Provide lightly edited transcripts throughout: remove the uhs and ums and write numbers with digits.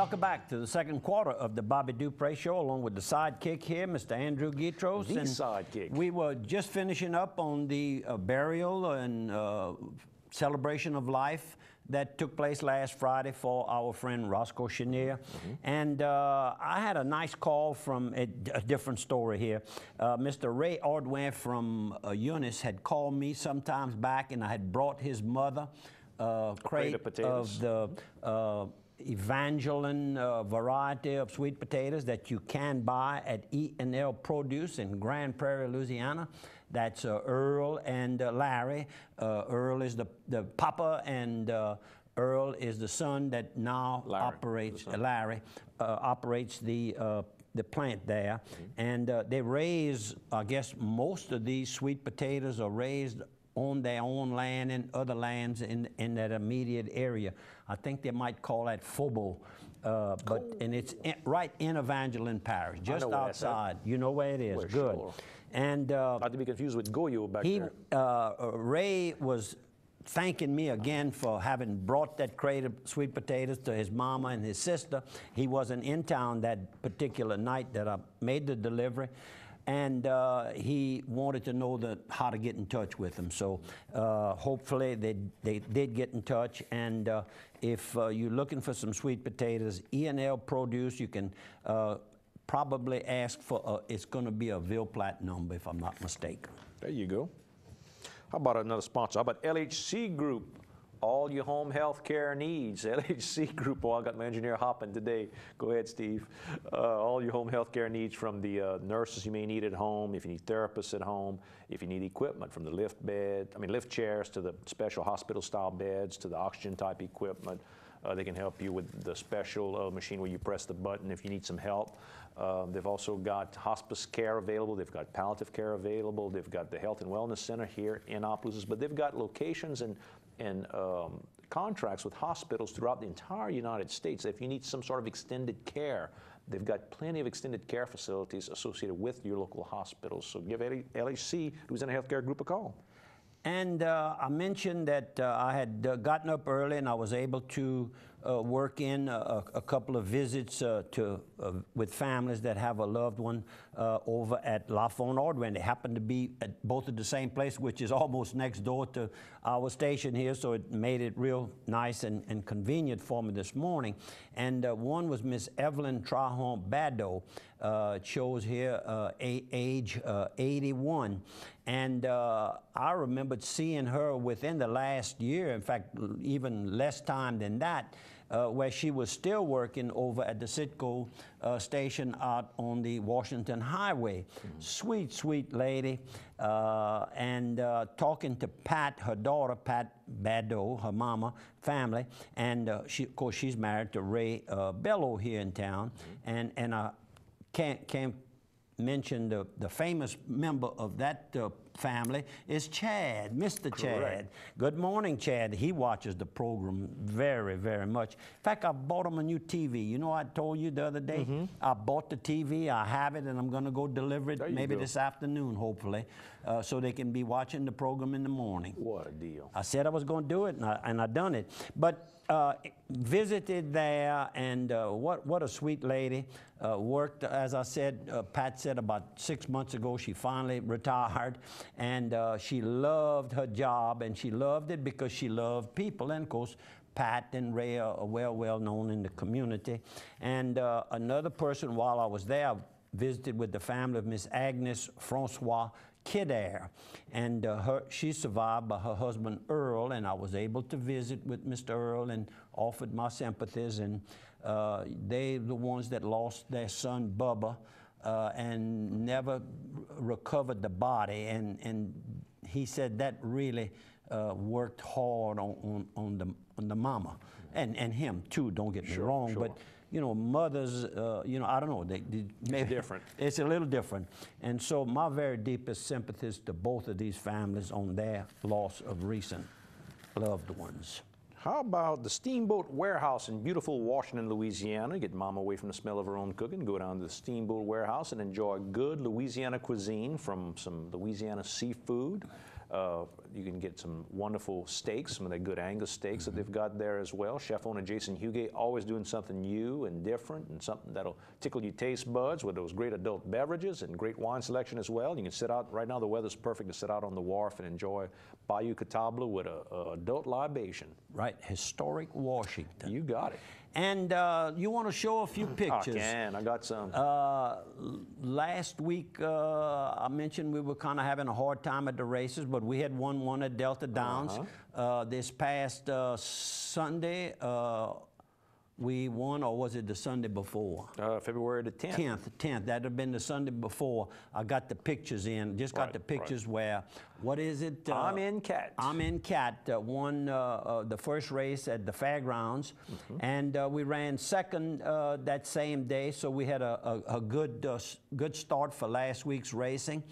welcome back to the second quarter of the Bobby Dupre Show, along with the sidekick here, Mr. Andrew Gitros. The sidekick. We were just finishing up on the burial and celebration of life that took place last Friday for our friend Roscoe Chenier. And I had a nice call from a different story here. Mr. Ray Ordway from Eunice had called me sometimes back, and I had brought his mother a crate of the Evangeline variety of sweet potatoes that you can buy at E&L Produce in Grand Prairie, Louisiana. That's Earl and Larry. Earl is the papa, and Earl is the son that now operates, Larry operates the plant there. And they raise, I guess most of these sweet potatoes are raised on their own land and other lands in that immediate area. I think they might call that FOBO, and it's right in Evangeline Parish, just outside. You know where it is. Good. Sure. And not to be confused with Goyo back there. Ray was thanking me again for having brought that crate of sweet potatoes to his mama and his sister. He wasn't in town that particular night that I made the delivery. And he wanted to know how to get in touch with him. So hopefully they did get in touch. And if you're looking for some sweet potatoes, E&L Produce, you can probably ask for, it's going to be a Ville-Platte number if I'm not mistaken. There you go. How about another sponsor? How about LHC Group? All your home health care needs. LHC Group. Oh, I got my engineer hopping today. Go ahead, Steve. All your home health care needs, from the nurses you may need at home, if you need therapists at home, if you need equipment from the lift chairs to the special hospital-style beds to the oxygen-type equipment. They can help you with the special machine where you press the button if you need some help. They've also got hospice care available. They've got palliative care available. They've got the Health and Wellness Center here in Opelousas, but they've got locations and contracts with hospitals throughout the entire United States. If you need some sort of extended care, they've got plenty of extended care facilities associated with your local hospitals. So give LHC, Louisiana Healthcare Group, a call. And I mentioned that I had gotten up early and I was able to work in a couple of visits with families that have a loved one over at Lafayette Ordway. They happen to be at both at the same place, which is almost next door to our station here, so it made it real nice and convenient for me this morning. And one was Miss Evelyn Trahan Bado. It shows here age 81. And I remembered seeing her within the last year, in fact, even less time than that, where she was still working over at the Citgo station out on the Washington Highway. Sweet, sweet lady. And talking to Pat, her daughter, Pat Bado, her mama, family, and of course, she's married to Ray Bello here in town. And I can't mention the famous member of that family is Chad, Mr. Chad. Good morning, Chad. He watches the program very, very much. In fact, I bought him a new TV. You know, I told you the other day, I bought the TV, I have it, and I'm going to go deliver it maybe this afternoon, hopefully, so they can be watching the program in the morning. What a deal. I said I was going to do it, and I done it. But visited there, and what a sweet lady. Worked, as I said, Pat said about 6 months ago, she finally retired, and she loved her job, and she loved it because she loved people. And of course, Pat and Ray are well known in the community. And another person, while I was there, I visited with the family of Miss Agnes Francois Kidder, and she survived by her husband Earl, and I was able to visit with Mr. Earl and offered my sympathies. And they the ones that lost their son Bubba and never recovered the body, and he said that really worked hard on the mama and him too. Don't get me wrong, but you know, mothers, you know, I don't know. It's different. It's a little different. And so my very deepest sympathies to both of these families on their loss of recent loved ones. How about the Steamboat Warehouse in beautiful Washington, Louisiana? Get mom away from the smell of her own cooking. Go down to the Steamboat Warehouse and enjoy good Louisiana cuisine from some Louisiana seafood. You can get some wonderful steaks, some of the good Angus steaks that they've got there as well. Chef owner Jason Hugay always doing something new and different and something that'll tickle your taste buds with those great adult beverages and great wine selection as well. You can sit out, right now the weather's perfect to sit out on the wharf and enjoy Bayou Catawba with a adult libation. Right, historic Washington. You got it. And you want to show a few pictures? I can. I got some. Last week, I mentioned we were kind of having a hard time at the races, but we had won one at Delta Downs. This past Sunday, we won, or was it the Sunday before? February the 10th. 10th. That would have been the Sunday before. I got the pictures in. Just got the pictures where, what is it? I'm in Cat. I'm in Cat won the first race at the fairgrounds, and we ran second that same day. So we had a good start for last week's racing.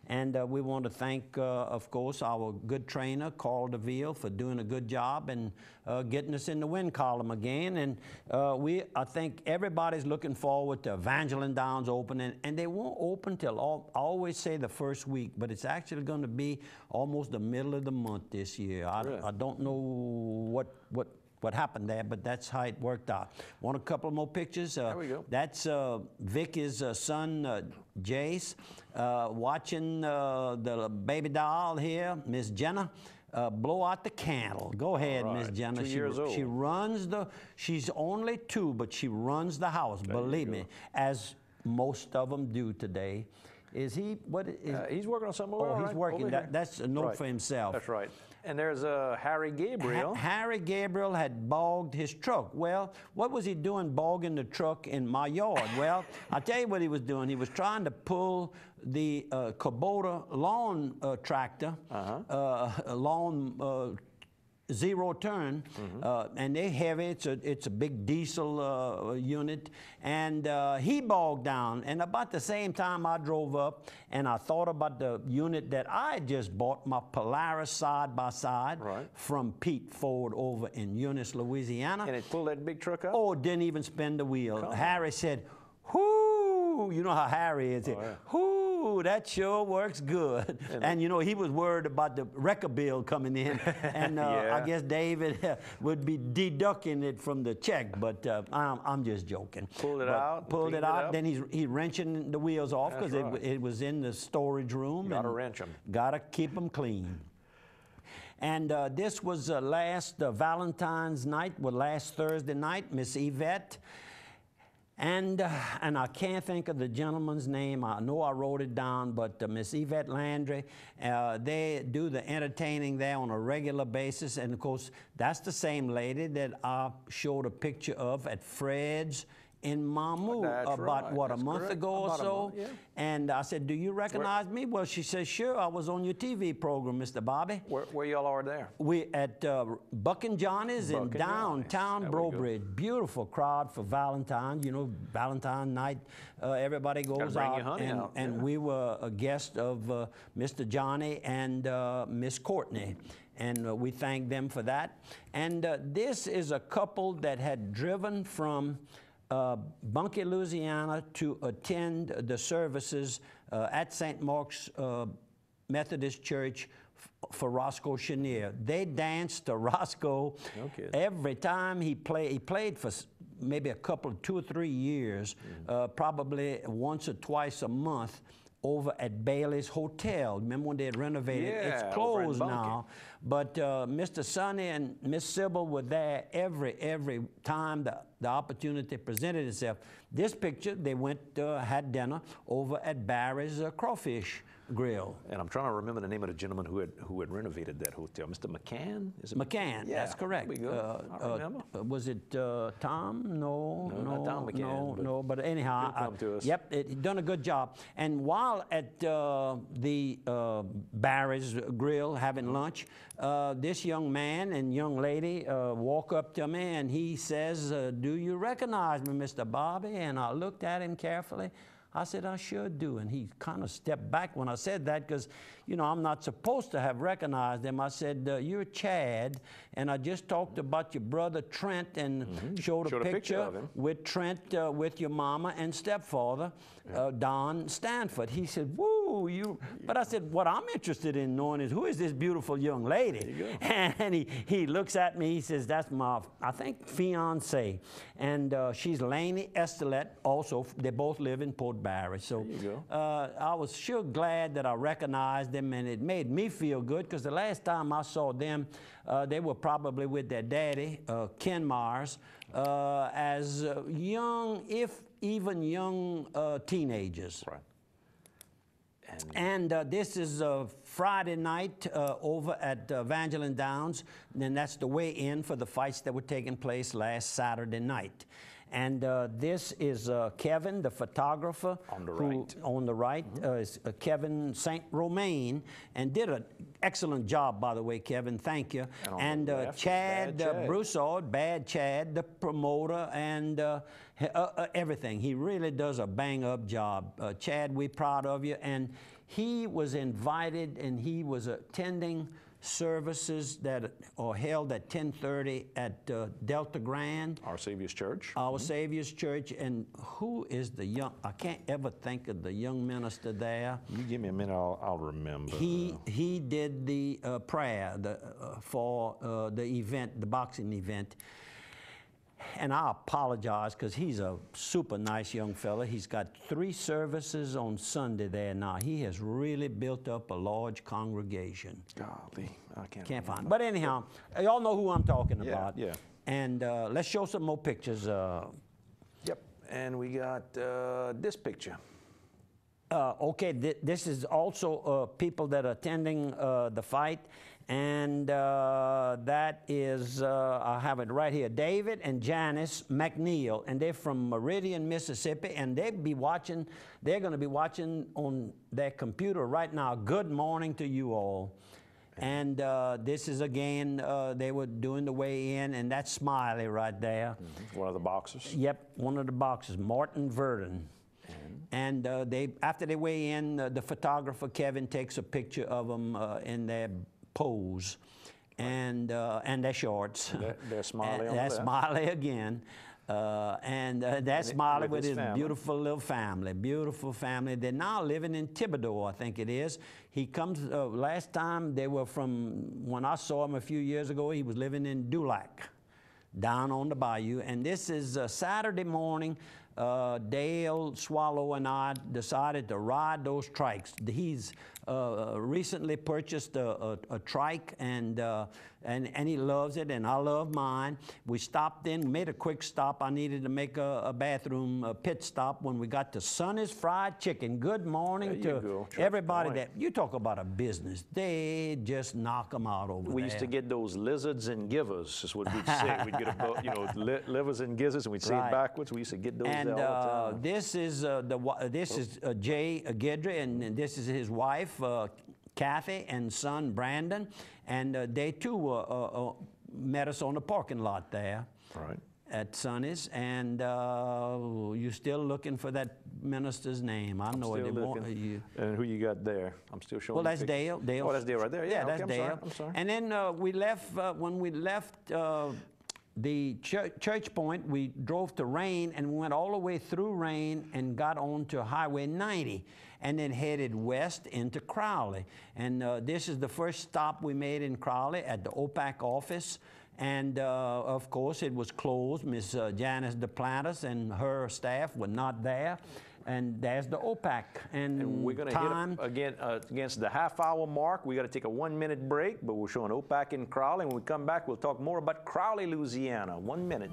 And we want to thank, of course, our good trainer, Carl DeVille, for doing a good job and getting us in the win column again. And I think everybody's looking forward to Evangeline Downs opening. And they won't open till, I always say the first week, but it's actually going to be almost the middle of the month this year. I don't know what happened there, but that's how it worked out. Want a couple more pictures? There we go. That's Vicky's son, Jace, watching the baby doll here, Miss Jenna, blow out the candle. Go ahead, Miss Jenna. 2 years old. She runs she's only 2, but she runs the house, believe me, as most of them do today. Is he, he's working on something. Oh, he's working. That's a note for himself. That's right. And there's Harry Gabriel. Harry Gabriel had bogged his truck. Well, what was he doing bogging the truck in my yard? Well, I'll tell you what he was doing. He was trying to pull the Kubota lawn tractor, lawn zero turn, and they're heavy. It's a big diesel unit, and he bogged down. And about the same time I drove up, and I thought about the unit that I just bought, my Polaris side-by-side from Pete Ford over in Eunice, Louisiana. And it pulled that big truck up? Oh, didn't even spin the wheel. Harry said, "Whoo!" You know how Harry is. Whoo, that sure works good. And you know, he was worried about the record bill coming in, and I guess David would be deducting it from the check, but I'm just joking. Pulled it out. Pulled it out. Then he's wrenching the wheels off because it was in the storage room. Gotta wrench them. Gotta keep them clean. And this was last Valentine's night, last Thursday night, Miss Yvette. And I can't think of the gentleman's name. I know I wrote it down, but Miss Yvette Landry, they do the entertaining there on a regular basis. And of course, that's the same lady that I showed a picture of at Fred's in Mamou about a month ago or so. And I said, "Do you recognize me?" Well, she said, "Sure, I was on your TV program, Mr. Bobby." Where y'all are there? We at Buck and Johnny's in downtown Brobridge. Beautiful crowd for Valentine's. You know, Valentine night, everybody goes out. And we were a guest of Mr. Johnny and Miss Courtney. And we thank them for that. And this is a couple that had driven from Bunkie, Louisiana to attend the services at St. Mark's Methodist Church for Roscoe Chenier. They danced to Roscoe every time he played. He played for maybe 2 or 3 years, probably once or twice a month over at Bailey's Hotel. Remember when they had renovated? It's closed now. But Mr. Sonny and Miss Sybil were there every time the opportunity presented itself. This picture, they went, had dinner over at Barry's Crawfish Grill. And I'm trying to remember the name of the gentleman who had renovated that hotel. Mr. McCann? Is it McCann, that's correct. There we go. I remember. Was it Tom? No, not Tom McCann. No, but anyhow. Come to us. Yep, it done a good job. And while at the Barry's Grill having lunch, this young man and young lady walk up to me and he says, "Do you recognize me, Mr. Bobby?" And I looked at him carefully. I said, "I sure do." And he kind of stepped back when I said that because, you know, I'm not supposed to have recognized him. I said, "You're Chad." And I just talked about your brother Trent and showed a picture of him with Trent with your mama and stepfather, Don Stanford. He said, "Woo, Ooh, you. But I said, what I'm interested in knowing is, who is this beautiful young lady? There you go. And he looks at me, he says, that's my, I think, fiance. And she's Laney Estelet also. They both live in Port Barry. So there you go. I was sure glad that I recognized them, and it made me feel good, because the last time I saw them, they were probably with their daddy, Ken Mars, as young, if even young teenagers. Right. And this is Friday night over at Evangeline Downs. And that's the weigh-in for the fights that were taking place last Saturday night. And this is Kevin, the photographer. On the right. On the right is Kevin St. Romain, and did an excellent job, by the way, Kevin. Thank you. And Chad Broussard, Bad Chad, the promoter, and everything. He really does a bang-up job. Chad, we're proud of you. And he was invited, and he was attending services that are held at 10:30 at Delta Grand. Our Savior's Church. Our Savior's Church. And who is the young, I can't ever think of the young minister there. You give me a minute, I'll remember. He did the prayer for the event, the boxing event. And I apologize, because he's a super nice young fella. He's got 3 services on Sunday there now. He has really built up a large congregation. Golly, I can't find it. But anyhow, y'all know who I'm talking about. Yeah. And let's show some more pictures. Yep, and we got this picture. Okay, this is also people that are attending the fight. And that is, I have it right here, David and Janice McNeil, and they're from Meridian, Mississippi, and they're going to be watching on their computer right now. Good morning to you all. And this is, again, they were doing the weigh-in, and that's Smiley right there. Mm-hmm. One of the boxers? Yep, one of the boxers, Martin Verdon. And after they weigh in, the photographer, Kevin, takes a picture of them in their pose, and their shorts. They're Smiley on that's the left. Smiley again. That's Smiley with his beautiful little family, beautiful family. They're now living in Thibodeau, I think it is. He comes, last time they were when I saw him a few years ago, he was living in Dulac, down on the bayou. And this is Saturday morning. Dale Swallow and I decided to ride those trikes. He's recently purchased a trike, and he loves it, and I love mine. We stopped in, made a quick stop. I needed to make a bathroom pit stop when we got to Sonny's Fried Chicken. Good morning to everybody. That you talk about a business. They just knock them out over there. We used to get those lizards and givers, is what we'd say. We'd get livers and gizzards, and we'd say it backwards. We used to get those there all the time. This is Jay Gedry, and this is his wife, Kathy, and son Brandon, and they too met us on the parking lot there. Right. At Sonny's, and you're still looking for that minister's name. I know it. And who you got there? I'm still showing. Well, that's Dale. Oh, that's Dale right there. Yeah, that's Dale. I'm sorry. And then we left. When we left the Church Point, we drove to Rain, and we went all the way through Rain and got on to Highway 90, and then headed west into Crowley. And this is the first stop we made in Crowley at the OPAC office. And of course, it was closed. Miss Janice DePlantis and her staff were not there. And there's the OPAC. And we're going to hit up again against the half-hour mark. We got to take a 1-minute break, but we're showing OPAC in Crowley. When we come back, we'll talk more about Crowley, Louisiana. 1 minute.